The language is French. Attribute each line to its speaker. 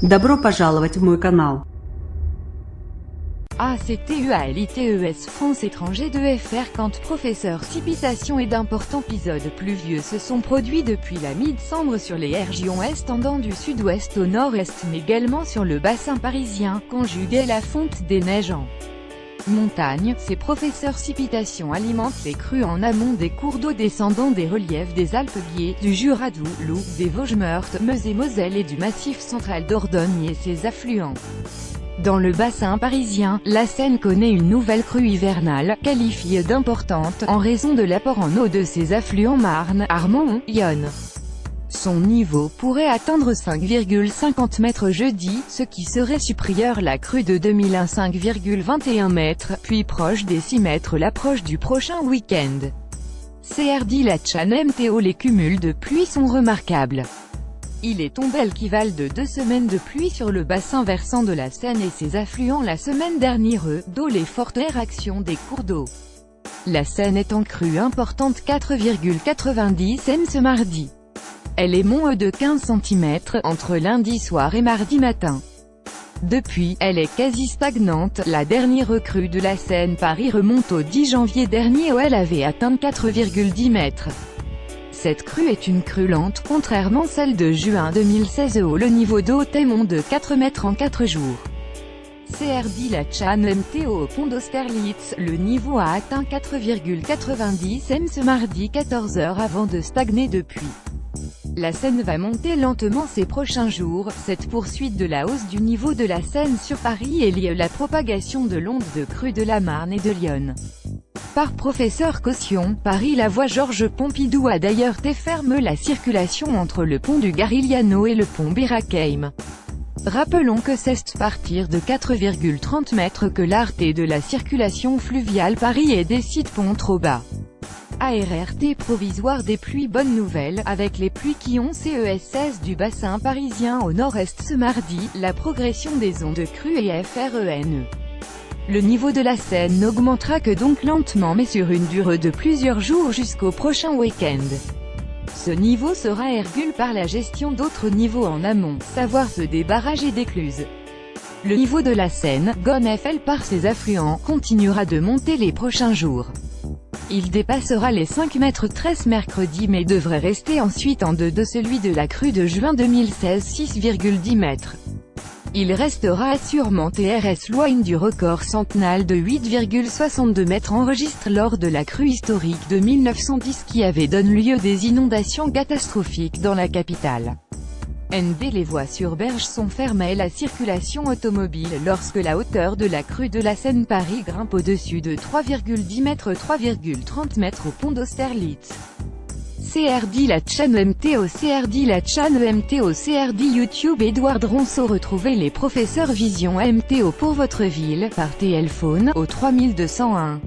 Speaker 1: Добро пожаловать в мой канал.
Speaker 2: ACTUALITES France étranger de FR quand professeur Cipitation et d'importants épisodes pluvieux se sont produits depuis la mi-décembre sur les régions est tendant du sud-ouest au nord-est mais également sur le bassin parisien, conjugué la fonte des neiges en montagne. Ces professeurs Cipitation alimentent les crues en amont des cours d'eau descendant des reliefs des Alpes Biais, du Jura Doubs, des Vosges Meurthe, Meuse et Moselle et du massif central Dordogne et ses affluents. Dans le bassin parisien, la Seine connaît une nouvelle crue hivernale, qualifiée d'importante, en raison de l'apport en eau de ses affluents Marne, Armand, Yonne. Son niveau pourrait atteindre 5,50 mètres jeudi, ce qui serait supérieur à la crue de 2001 5,21 mètres, puis proche des 6 mètres l'approche du prochain week-end. CRD la Chan MTO. Les cumuls de pluie sont remarquables. Il est tombé l'équivalent de 2 semaines de pluie sur le bassin versant de la Seine et ses affluents la semaine dernière, dont les fortes réactions des cours d'eau. La Seine est en crue importante 4,90 cm ce mardi. Elle est moins de 15 cm entre lundi soir et mardi matin. Depuis, elle est quasi stagnante. La dernière crue de la Seine Paris remonte au 10 janvier dernier où elle avait atteint 4,10 mètres. Cette crue est une crue lente, contrairement à celle de juin 2016 où le niveau d'eau est monté de 4 mètres en 4 jours. CRD la Chan MTO au pont d'Austerlitz, le niveau a atteint 4,90 cm ce mardi 14 heures avant de stagner depuis. La Seine va monter lentement ces prochains jours. Cette poursuite de la hausse du niveau de la Seine sur Paris est liée à la propagation de l'onde de crue de la Marne et de l'Yonne. Par professeur Caution, Paris la voie Georges Pompidou a d'ailleurs fermé la circulation entre le pont du Garigliano et le pont Birakeim. Rappelons que c'est à partir de 4,30 mètres que l'arrêt de la circulation fluviale Paris et des sites ponts trop bas. ARRT provisoire des pluies. Bonne nouvelle, avec les pluies qui ont CES du bassin parisien au nord-est ce mardi, la progression des ondes de crue et FRENE. Le niveau de la Seine n'augmentera que donc lentement mais sur une durée de plusieurs jours jusqu'au prochain week-end. Ce niveau sera régulé par la gestion d'autres niveaux en amont, savoir ceux des barrages et d'écluses. Le niveau de la Seine, GONFL par ses affluents, continuera de monter les prochains jours. Il dépassera les 5 mètres 13 mercredi mais devrait rester ensuite en dessous de celui de la crue de juin 2016 6,10 mètres. Il restera sûrement TRS loin du record centenal de 8,62 mètres enregistré lors de la crue historique de 1910 qui avait donné lieu à des inondations catastrophiques dans la capitale. Les voies sur berge sont fermées à la circulation automobile lorsque la hauteur de la crue de la Seine Paris grimpe au-dessus de 3,10 mètres 3,30 mètres au pont d'Austerlitz. CRD la Chan MTO. CRD la Chan MTO. CRD YouTube. Édouard Ronceau. Retrouvez les professeurs Vision MTO pour votre ville, par téléphone, au 3201.